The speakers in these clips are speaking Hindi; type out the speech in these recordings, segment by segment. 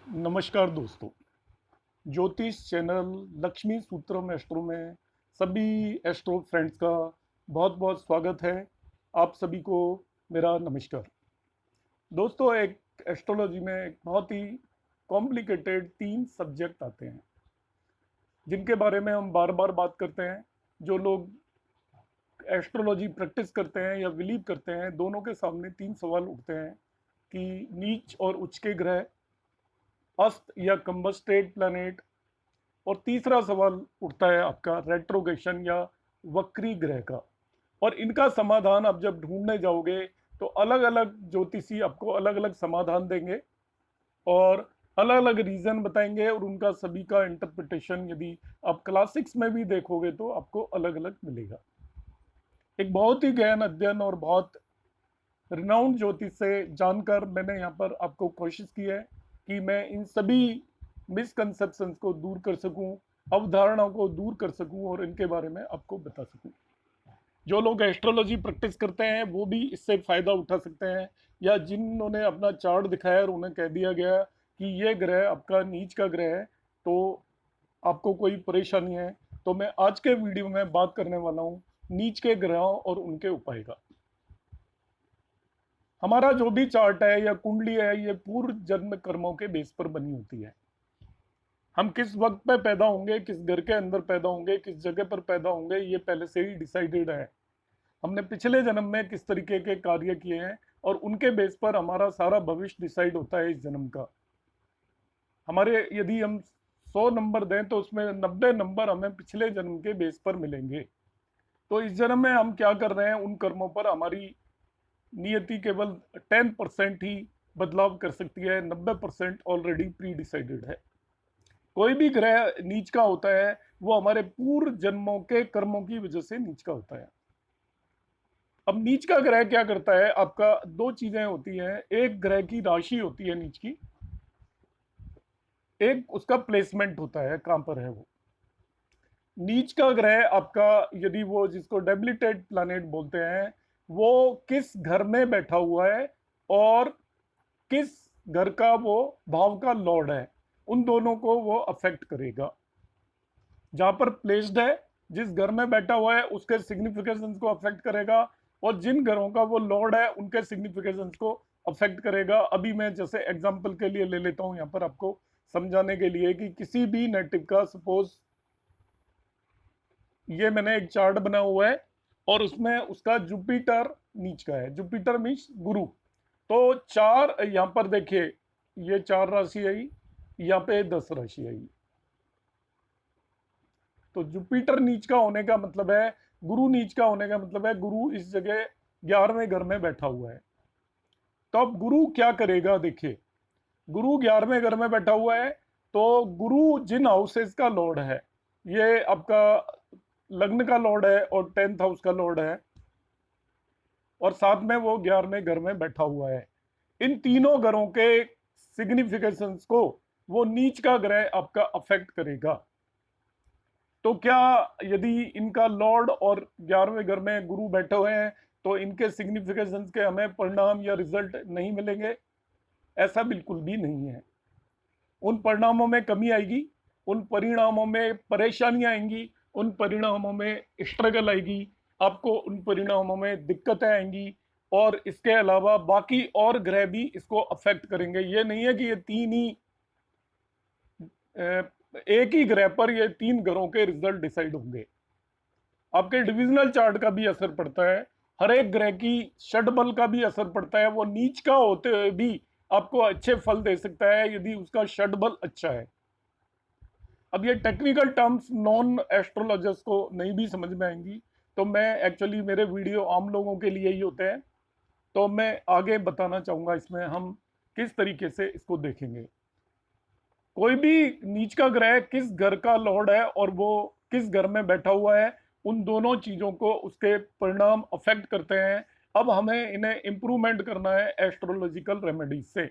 नमस्कार दोस्तों। ज्योतिष चैनल लक्ष्मी सूत्रम एस्ट्रो में सभी एस्ट्रो फ्रेंड्स का बहुत बहुत स्वागत है। आप सभी को मेरा नमस्कार। दोस्तों, एक एस्ट्रोलॉजी में एक बहुत ही कॉम्प्लिकेटेड 3 सब्जेक्ट आते हैं जिनके बारे में हम बार बार बात करते हैं। जो लोग एस्ट्रोलॉजी प्रैक्टिस करते हैं या बिलीव करते हैं, दोनों के सामने 3 सवाल उठते हैं कि नीच और उच्च के ग्रह, अस्त या कंबस्टेड प्लैनेट, और तीसरा सवाल उठता है आपका रेट्रोगेशन या वक्री ग्रह का। और इनका समाधान आप जब ढूंढने जाओगे तो अलग अलग ज्योतिषी आपको अलग अलग समाधान देंगे और अलग अलग रीजन बताएंगे, और उनका सभी का इंटरप्रिटेशन यदि आप क्लासिक्स में भी देखोगे तो आपको अलग अलग मिलेगा। एक बहुत ही गहन अध्ययन और बहुत रिनाउंड ज्योतिष से जानकर मैंने यहाँ पर आपको कोशिश की है कि मैं इन सभी मिसकंसेप्शंस को दूर कर सकूं, अवधारणाओं को दूर कर सकूं और इनके बारे में आपको बता सकूं। जो लोग एस्ट्रोलॉजी प्रैक्टिस करते हैं वो भी इससे फायदा उठा सकते हैं, या जिन्होंने अपना चार्ट दिखाया और उन्हें कह दिया गया कि ये ग्रह आपका नीच का ग्रह है तो आपको कोई परेशानी है, तो मैं आज के वीडियो में बात करने वाला हूँ नीच के ग्रहों और उनके उपाय का। हमारा जो भी चार्ट है या कुंडली है, ये पूर्व जन्म कर्मों के बेस पर बनी होती है। हम किस वक्त पे पैदा होंगे, किस घर के अंदर पैदा होंगे, किस जगह पर पैदा होंगे, ये पहले से ही डिसाइडेड है। हमने पिछले जन्म में किस तरीके के कार्य किए हैं और उनके बेस पर हमारा सारा भविष्य डिसाइड होता है इस जन्म का। हमारे यदि हम 100 नंबर दें तो उसमें 90 नंबर हमें पिछले जन्म के बेस पर मिलेंगे। तो इस जन्म में हम क्या कर रहे हैं, उन कर्मों पर हमारी नियति केवल 10% ही बदलाव कर सकती है। 90% ऑलरेडी प्री डिसाइडेड है। कोई भी ग्रह नीच का होता है वो हमारे पूर्व जन्मों के कर्मों की वजह से नीच का होता है। अब नीच का ग्रह क्या करता है, आपका दो चीजें होती हैं। एक ग्रह की राशि होती है नीच की, एक उसका प्लेसमेंट होता है, कहां पर है वो। नीच का ग्रह आपका, यदि वो जिसको डेबिलिटेड प्लैनेट बोलते हैं, वो किस घर में बैठा हुआ है और किस घर का वो भाव का लॉर्ड है, उन दोनों को वो अफेक्ट करेगा। जहां पर प्लेस्ड है, जिस घर में बैठा हुआ है उसके सिग्निफिकेशंस को अफेक्ट करेगा, और जिन घरों का वो लॉर्ड है उनके सिग्निफिकेशंस को अफेक्ट करेगा। अभी मैं जैसे एग्जांपल के लिए ले लेता हूं यहाँ पर आपको समझाने के लिए कि किसी भी नेटिव का सपोज ये मैंने एक चार्ट बना हुआ है और उसमें उसका जुपिटर नीच का है। जुपिटर मीन्स गुरु। तो चार यहाँ पर देखिए, ये 4 राशि आई, यहाँ पे 10 राशि आई। तो जुपिटर नीच का होने का मतलब है, गुरु नीच का होने का मतलब है गुरु इस जगह 11वें घर में बैठा हुआ है। तो अब गुरु क्या करेगा, देखिए गुरु 11वें घर में बैठा हुआ है, तो गुरु जिन हाउसेस का लॉर्ड है, ये आपका लग्न का लॉर्ड है और 10th हाउस का लॉर्ड है, और साथ में वो 11वें घर में बैठा हुआ है। इन तीनों घरों के सिग्निफिकेशंस को वो नीच का ग्रह आपका अफेक्ट करेगा। तो क्या यदि इनका लॉर्ड और 11वें घर में गुरु बैठे हुए हैं तो इनके सिग्निफिकेशंस के हमें परिणाम या रिजल्ट नहीं मिलेंगे? ऐसा बिल्कुल भी नहीं है। उन परिणामों में कमी आएगी, उन परिणामों में परेशानियां आएंगी, उन परिणामों में स्ट्रगल आएगी, आपको उन परिणामों में दिक्कतें आएंगी, और इसके अलावा बाकी और ग्रह भी इसको अफेक्ट करेंगे। ये नहीं है कि ये तीन ही एक ही ग्रह पर ये 3 घरों के रिजल्ट डिसाइड होंगे। आपके डिविजनल चार्ट का भी असर पड़ता है, हर एक ग्रह की षटबल का भी असर पड़ता है। वो नीच का होते हुए भी आपको अच्छे फल दे सकता है यदि उसका षटबल अच्छा है। अब ये टेक्निकल टर्म्स नॉन एस्ट्रोलॉजर्स को नहीं भी समझ में आएंगी, तो मैं एक्चुअली मेरे वीडियो आम लोगों के लिए ही होते हैं, तो मैं आगे बताना चाहूंगा इसमें हम किस तरीके से इसको देखेंगे। कोई भी नीच का ग्रह किस घर का लॉर्ड है और वो किस घर में बैठा हुआ है, उन दोनों चीजों को उसके परिणाम अफेक्ट करते हैं। अब हमें इन्हें इंप्रूवमेंट करना है एस्ट्रोलॉजिकल रेमेडीज से।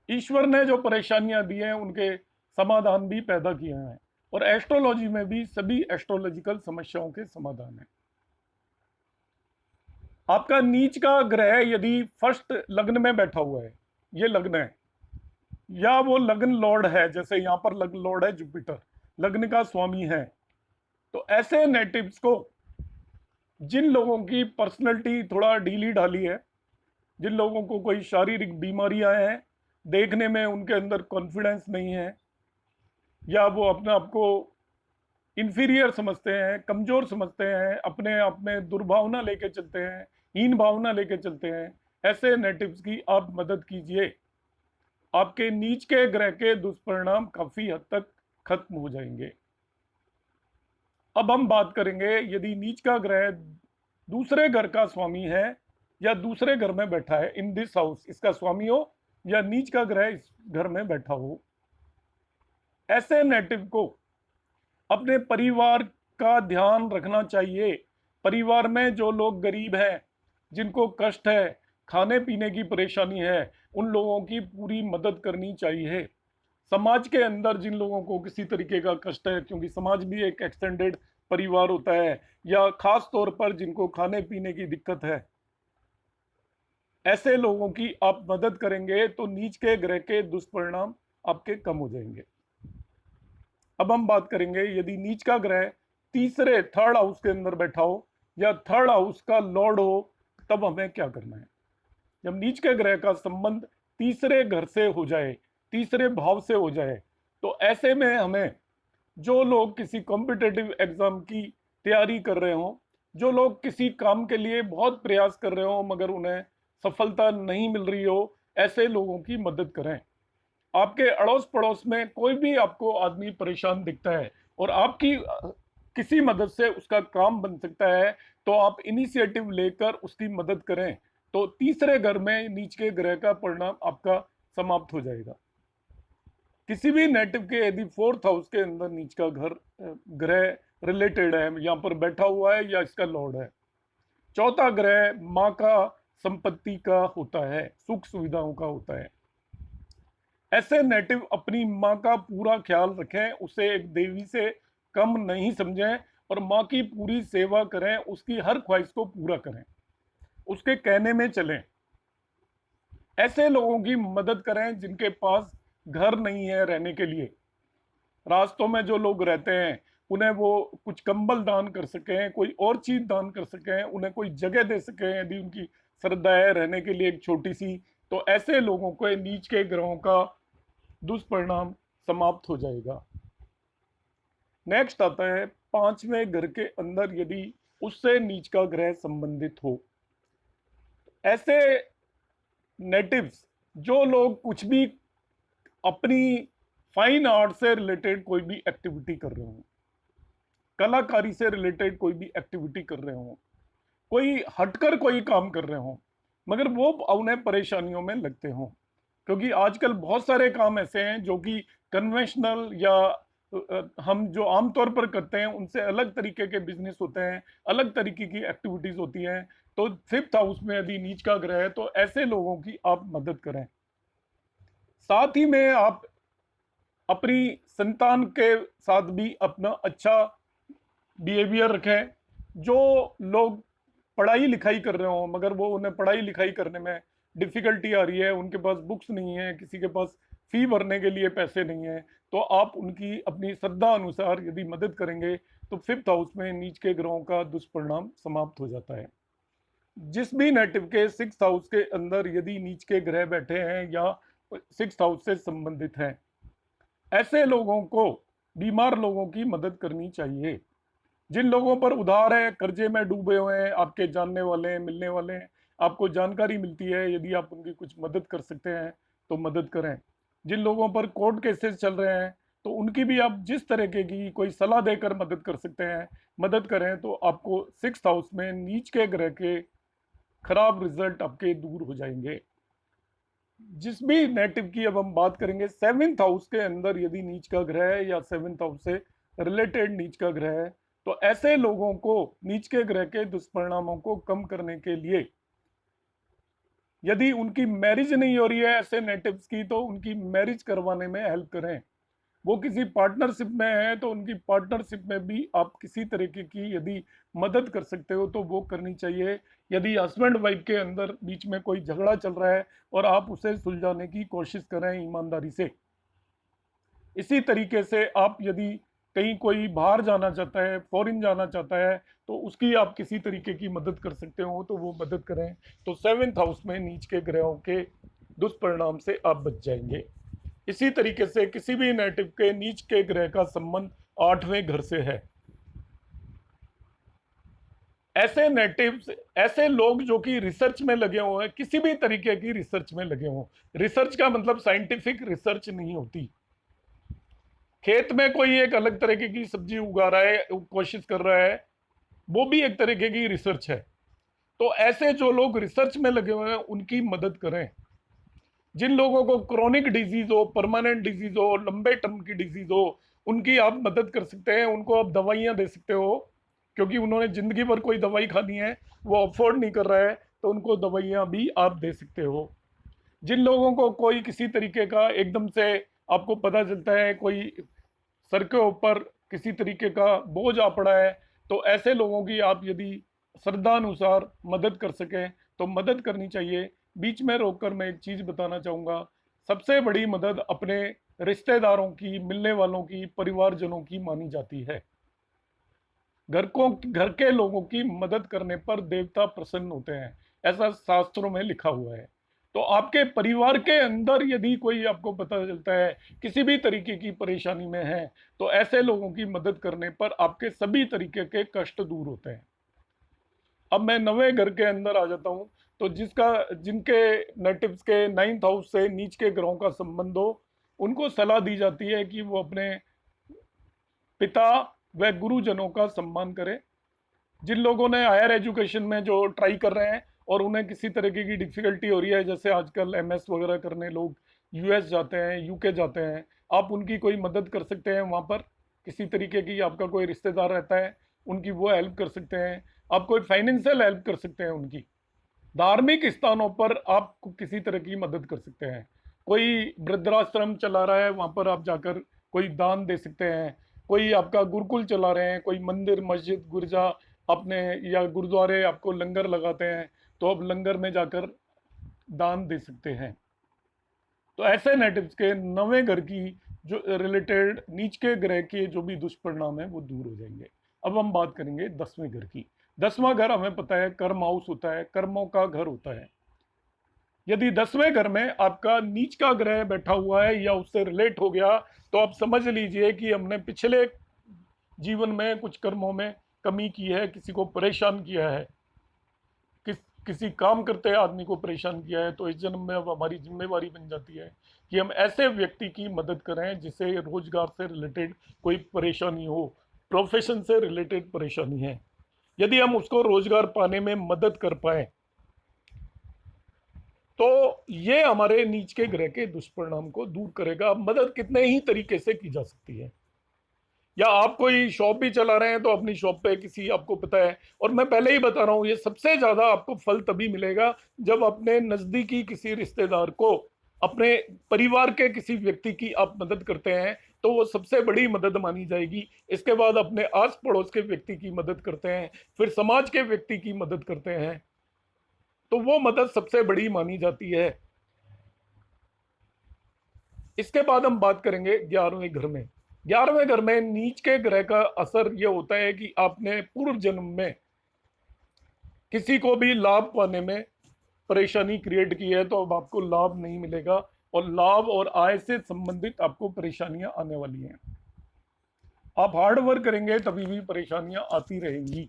ईश्वर ने जो परेशानियां दी हैं उनके समाधान भी पैदा किए हैं, और एस्ट्रोलॉजी में भी सभी एस्ट्रोलॉजिकल समस्याओं के समाधान है। आपका नीच का ग्रह यदि फर्स्ट लग्न में बैठा हुआ है, ये लग्न है, या वो लग्न लॉर्ड है, जैसे यहाँ पर लग्न लॉर्ड है जुपिटर, लग्न का स्वामी है। तो ऐसे नेटिव्स को, जिन लोगों की पर्सनैलिटी थोड़ा ढीली ढाली है, जिन लोगों को कोई शारीरिक बीमारियां हैं, देखने में उनके अंदर कॉन्फिडेंस नहीं है, या वो अपने आप को इंफीरियर समझते हैं, कमजोर समझते हैं, अपने आप में दुर्भावना लेके चलते हैं, हीन भावना लेके चलते हैं, ऐसे नेटिव्स की आप मदद कीजिए। आपके नीच के ग्रह के दुष्परिणाम काफी हद तक खत्म हो जाएंगे। अब हम बात करेंगे, यदि नीच का ग्रह दूसरे घर का स्वामी है या दूसरे घर में बैठा है, इन दिस हाउस इसका स्वामी हो या नीच का ग्रह इस घर में बैठा हो, ऐसे नेटिव को अपने परिवार का ध्यान रखना चाहिए। परिवार में जो लोग गरीब हैं, जिनको कष्ट है, खाने पीने की परेशानी है, उन लोगों की पूरी मदद करनी चाहिए। समाज के अंदर जिन लोगों को किसी तरीके का कष्ट है, क्योंकि समाज भी एक एक्सटेंडेड परिवार होता है, या खास तौर पर जिनको खाने पीने की दिक्कत है, ऐसे लोगों की आप मदद करेंगे तो नीच के ग्रह के दुष्परिणाम आपके कम हो जाएंगे। अब हम बात करेंगे, यदि नीच का ग्रह तीसरे थर्ड हाउस के अंदर बैठा हो या थर्ड हाउस का लॉर्ड हो, तब हमें क्या करना है। जब नीच के ग्रह का संबंध तीसरे घर से हो जाए, तीसरे भाव से हो जाए, तो ऐसे में हमें, जो लोग किसी कॉम्पिटेटिव एग्जाम की तैयारी कर रहे हो, जो लोग किसी काम के लिए बहुत प्रयास कर रहे हो मगर उन्हें सफलता नहीं मिल रही हो, ऐसे लोगों की मदद करें। आपके अड़ोस पड़ोस में कोई भी आपको आदमी परेशान दिखता है और आपकी किसी मदद से उसका काम बन सकता है, तो आप इनिशिएटिव लेकर उसकी मदद करें, तो तीसरे घर में नीच के ग्रह का परिणाम आपका समाप्त हो जाएगा। किसी भी नेटिव के यदि फोर्थ हाउस के अंदर नीच का ग्रह रिलेटेड है, यहाँ पर बैठा हुआ है या इसका लॉर्ड है, चौथा ग्रह माँ का, संपत्ति का होता है, सुख सुविधाओं का होता है। ऐसे नेटिव अपनी माँ का पूरा ख्याल रखें, उसे एक देवी से कम नहीं समझें और माँ की पूरी सेवा करें, उसकी हर ख्वाहिश को पूरा करें, उसके कहने में चलें। ऐसे लोगों की मदद करें जिनके पास घर नहीं है रहने के लिए। रास्तों में जो लोग रहते हैं, उन्हें वो कुछ कंबल दान कर सकें, कोई और चीज दान कर सकें, उन्हें कोई जगह दे सकें यदि उनकी श्रद्धा है रहने के लिए एक छोटी सी, तो ऐसे लोगों को नीच के ग्रहों का दुष्परिणाम समाप्त हो जाएगा। नेक्स्ट आता है, पांचवें घर के अंदर यदि उससे नीच का ग्रह संबंधित हो। ऐसे नेटिव्स, जो लोग कुछ भी अपनी फाइन आर्ट से रिलेटेड कोई भी एक्टिविटी कर रहे हो, कलाकारी से रिलेटेड कोई भी एक्टिविटी कर रहे हो, कोई हटकर कोई काम कर रहे हो, मगर वो उन्हें परेशानियों में लगते हो, क्योंकि आजकल बहुत सारे काम ऐसे हैं जो कि कन्वेंशनल या हम जो आमतौर पर करते हैं उनसे अलग तरीके के बिजनेस होते हैं, अलग तरीके की एक्टिविटीज होती हैं। तो फिफ्थ हाउस में यदि नीच का ग्रह है, तो ऐसे लोगों की आप मदद करें। साथ ही में आप अपनी संतान के साथ भी अपना अच्छा बिहेवियर रखें। जो लोग पढ़ाई लिखाई कर रहे हो मगर वो उन्हें पढ़ाई लिखाई करने में डिफिकल्टी आ रही है, उनके पास बुक्स नहीं है, किसी के पास फी भरने के लिए पैसे नहीं है, तो आप उनकी अपनी श्रद्धा अनुसार यदि मदद करेंगे तो फिफ्थ हाउस में नीच के ग्रहों का दुष्परिणाम समाप्त हो जाता है। जिस भी नेटिव के सिक्स हाउस के अंदर यदि नीच के ग्रह बैठे हैं या सिक्स हाउस से संबंधित हैं, ऐसे लोगों को, बीमार लोगों की मदद करनी चाहिए। जिन लोगों पर उधार है, कर्जे में डूबे हुए हैं, आपके जानने वाले हैं, मिलने वाले हैं, आपको जानकारी मिलती है, यदि आप उनकी कुछ मदद कर सकते हैं तो मदद करें। जिन लोगों पर कोर्ट केसेस चल रहे हैं, तो उनकी भी आप जिस तरीके की कोई सलाह देकर मदद कर सकते हैं, मदद करें, तो आपको सिक्स हाउस में नीच के ग्रह के खराब रिजल्ट आपके दूर हो जाएंगे। जिस भी नेटिव की अब हम बात करेंगे, सेवेंथ हाउस के अंदर यदि नीच का ग्रह है या सेवेंथ हाउस से रिलेटेड नीच का ग्रह है, तो ऐसे लोगों को नीच के ग्रह के दुष्परिणामों को कम करने के लिए, यदि उनकी मैरिज नहीं हो रही है ऐसे नेटिव्स की, तो उनकी मैरिज करवाने में हेल्प करें। वो किसी पार्टनरशिप में है तो उनकी पार्टनरशिप में भी आप किसी तरीके की यदि मदद कर सकते हो तो वो करनी चाहिए। यदि हस्बैंड वाइफ के अंदर बीच में कोई झगड़ा चल रहा है और आप उसे सुलझाने की कोशिश करें ईमानदारी से। इसी तरीके से आप यदि कहीं कोई बाहर जाना चाहता है, फॉरेन जाना चाहता है, तो उसकी आप किसी तरीके की मदद कर सकते हो तो वो मदद करें। तो 7th हाउस में नीच के ग्रहों के दुष्परिणाम से आप बच जाएंगे। इसी तरीके से किसी भी नेटिव के नीच के ग्रह का संबंध 8वें घर से है। ऐसे नेटिव्स, ऐसे लोग जो कि रिसर्च में लगे हुए हैं, किसी भी तरीके की रिसर्च में लगे हों। रिसर्च का मतलब साइंटिफिक रिसर्च नहीं होती। खेत में कोई एक अलग तरीके की सब्जी उगा रहा है, कोशिश कर रहा है, वो भी एक तरीके की रिसर्च है। तो ऐसे जो लोग रिसर्च में लगे हुए हैं उनकी मदद करें। जिन लोगों को क्रोनिक डिजीज हो, परमानेंट डिजीज हो, लंबे टर्म की डिजीज हो, उनकी आप मदद कर सकते हैं। उनको आप दवाइयां दे सकते हो, क्योंकि उन्होंने जिंदगी भर कोई दवाई खानी है, वो अफोर्ड नहीं कर रहा है, तो उनको दवाइयां भी आप दे सकते हो। जिन लोगों को कोई किसी तरीके का एकदम से आपको पता चलता है कोई सर के ऊपर किसी तरीके का बोझ आ पड़ा है, तो ऐसे लोगों की आप यदि श्रद्धानुसार मदद कर सकें तो मदद करनी चाहिए। बीच में रोककर मैं एक चीज बताना चाहूंगा। सबसे बड़ी मदद अपने रिश्तेदारों की, मिलने वालों की, परिवारजनों की मानी जाती है। घर के लोगों की मदद करने पर देवता प्रसन्न होते हैं, ऐसा शास्त्रों में लिखा हुआ है। तो आपके परिवार के अंदर यदि कोई आपको पता चलता है किसी भी तरीके की परेशानी में है, तो ऐसे लोगों की मदद करने पर आपके सभी तरीके के कष्ट दूर होते हैं। अब मैं नवे घर के अंदर आ जाता हूं। तो जिनके नेटिव्स के 9th हाउस से नीच के ग्रहों का संबंध हो, उनको सलाह दी जाती है कि वो अपने पिता व गुरुजनों का सम्मान करें। जिन लोगों ने हायर एजुकेशन में जो ट्राई कर रहे हैं और उन्हें किसी तरीके की डिफिकल्टी हो रही है, जैसे आजकल एमएस वगैरह करने लोग यूएस जाते हैं, यूके जाते हैं, आप उनकी कोई मदद कर सकते हैं। वहाँ पर किसी तरीके की आपका कोई रिश्तेदार रहता है, उनकी वो हेल्प कर सकते हैं। आप कोई फाइनेंशियल हेल्प कर सकते हैं उनकी। धार्मिक स्थानों पर आप किसी तरह की मदद कर सकते हैं। कोई वृद्धाश्रम चला रहा है, वहाँ पर आप जाकर कोई दान दे सकते हैं। कोई आपका गुरुकुल चला रहे हैं, कोई मंदिर, मस्जिद, गिरजा अपने या गुरुद्वारे आपको लंगर लगाते हैं, तो आप लंगर में जाकर दान दे सकते हैं। तो ऐसे नेटिव्स के नवे घर की जो रिलेटेड नीच के ग्रह के जो भी दुष्परिणाम है वो दूर हो जाएंगे। अब हम बात करेंगे 10वें घर की। 10वां घर हमें पता है कर्म हाउस होता है, कर्मों का घर होता है। यदि 10वें घर में आपका नीच का ग्रह बैठा हुआ है या उससे रिलेट हो गया, तो आप समझ लीजिए कि हमने पिछले जीवन में कुछ कर्मों में कमी की है, किसी को परेशान किया है, किसी काम करते आदमी को परेशान किया है। तो इस जन्म में अब हमारी जिम्मेवारी बन जाती है कि हम ऐसे व्यक्ति की मदद करें जिसे रोजगार से रिलेटेड कोई परेशानी हो, प्रोफेशन से रिलेटेड परेशानी है। यदि हम उसको रोजगार पाने में मदद कर पाए, तो ये हमारे नीच के ग्रह के दुष्परिणाम को दूर करेगा। मदद कितने ही तरीके से की जा सकती है। या आप कोई शॉप भी चला रहे हैं तो अपनी शॉप पे किसी, आपको पता है, और मैं पहले ही बता रहा हूं, ये सबसे ज्यादा आपको फल तभी मिलेगा जब अपने नजदीकी किसी रिश्तेदार को, अपने परिवार के किसी व्यक्ति की आप मदद करते हैं, तो वो सबसे बड़ी मदद मानी जाएगी। इसके बाद अपने आस पड़ोस के व्यक्ति की मदद करते हैं, फिर समाज के व्यक्ति की मदद करते हैं, तो वो मदद सबसे बड़ी मानी जाती है। इसके बाद हम बात करेंगे 11वें घर में। 11वें घर में नीच के ग्रह का असर यह होता है कि आपने पूर्व जन्म में किसी को भी लाभ पाने में परेशानी क्रिएट की है, तो अब आपको लाभ नहीं मिलेगा और लाभ और आय से संबंधित आपको परेशानियां आने वाली हैं। आप हार्ड वर्क करेंगे तभी भी परेशानियां आती रहेंगी,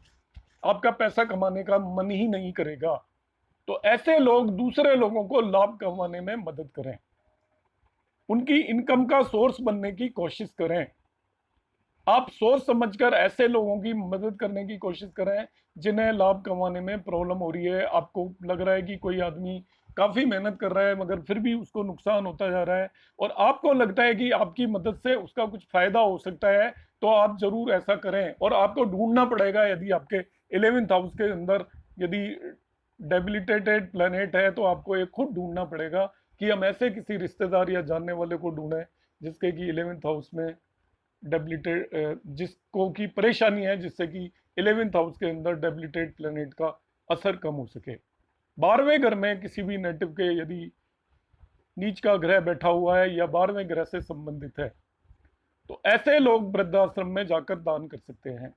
आपका पैसा कमाने का मन ही नहीं करेगा। तो ऐसे लोग दूसरे लोगों को लाभ कमाने में मदद करें, उनकी इनकम का सोर्स बनने की कोशिश करें। आप सोच समझकर ऐसे लोगों की मदद करने की कोशिश करें जिन्हें लाभ कमाने में प्रॉब्लम हो रही है। आपको लग रहा है कि कोई आदमी काफी मेहनत कर रहा है मगर फिर भी उसको नुकसान होता जा रहा है, और आपको लगता है कि आपकी मदद से उसका कुछ फायदा हो सकता है, तो आप जरूर ऐसा करें। और आपको ढूंढना पड़ेगा, यदि आपके 11th हाउस के अंदर यदि डेबिलिटेटेड प्लेनेट है, तो आपको एक खुद ढूंढना पड़ेगा कि हम ऐसे किसी रिश्तेदार या जानने वाले को ढूंढें जिसके कि 11th हाउस में डेबिलिटेड, जिसको की परेशानी है, जिससे कि 11th हाउस के अंदर डेबिलिटेड प्लेनेट का असर कम हो सके। 12वें घर में किसी भी नेटिव के यदि नीच का ग्रह बैठा हुआ है या 12वें ग्रह से संबंधित है, तो ऐसे लोग वृद्धाश्रम में जाकर दान कर सकते हैं।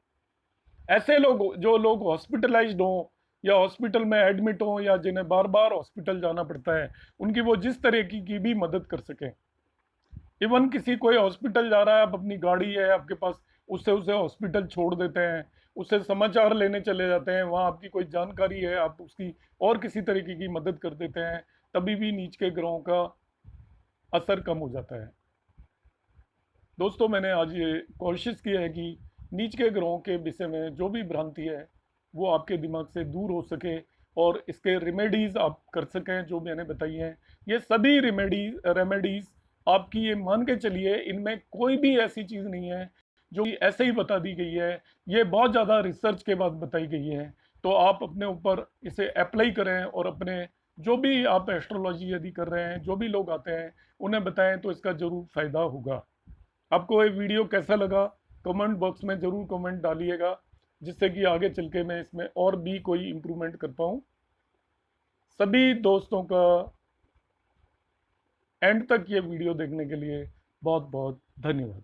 ऐसे लोग, जो लोग हॉस्पिटलाइज्ड हों या हॉस्पिटल में एडमिट हों या जिन्हें बार बार हॉस्पिटल जाना पड़ता है, उनकी वो जिस तरह की भी मदद कर सकें। इवन किसी कोई हॉस्पिटल जा रहा है, आप अपनी गाड़ी है आपके पास, उससे उसे हॉस्पिटल छोड़ देते हैं, उससे समाचार लेने चले जाते हैं, वहाँ आपकी कोई जानकारी है, आप उसकी और किसी तरीके की मदद कर देते हैं, तभी भी नीच के ग्रहों का असर कम हो जाता है। दोस्तों, मैंने आज ये कोशिश की है कि नीच के ग्रहों के विषय में जो भी भ्रांति है वो आपके दिमाग से दूर हो सके और इसके रेमेडीज आप कर सकें जो मैंने बताई हैं। ये सभी रेमेडीज आपकी, ये मान के चलिए, इनमें कोई भी ऐसी चीज़ नहीं है जो कि ऐसे ही बता दी गई है। ये बहुत ज़्यादा रिसर्च के बाद बताई गई है। तो आप अपने ऊपर इसे अप्लाई करें और अपने जो भी आप एस्ट्रोलॉजी यदि कर रहे हैं, जो भी लोग आते हैं, उन्हें बताएं, तो इसका ज़रूर फायदा होगा। आपको ये वीडियो कैसा लगा, कमेंट बॉक्स में ज़रूर कमेंट डालिएगा, जिससे कि आगे चल के मैं इसमें और भी कोई इम्प्रूवमेंट कर पाऊँ। सभी दोस्तों का एंड तक ये वीडियो देखने के लिए बहुत बहुत धन्यवाद।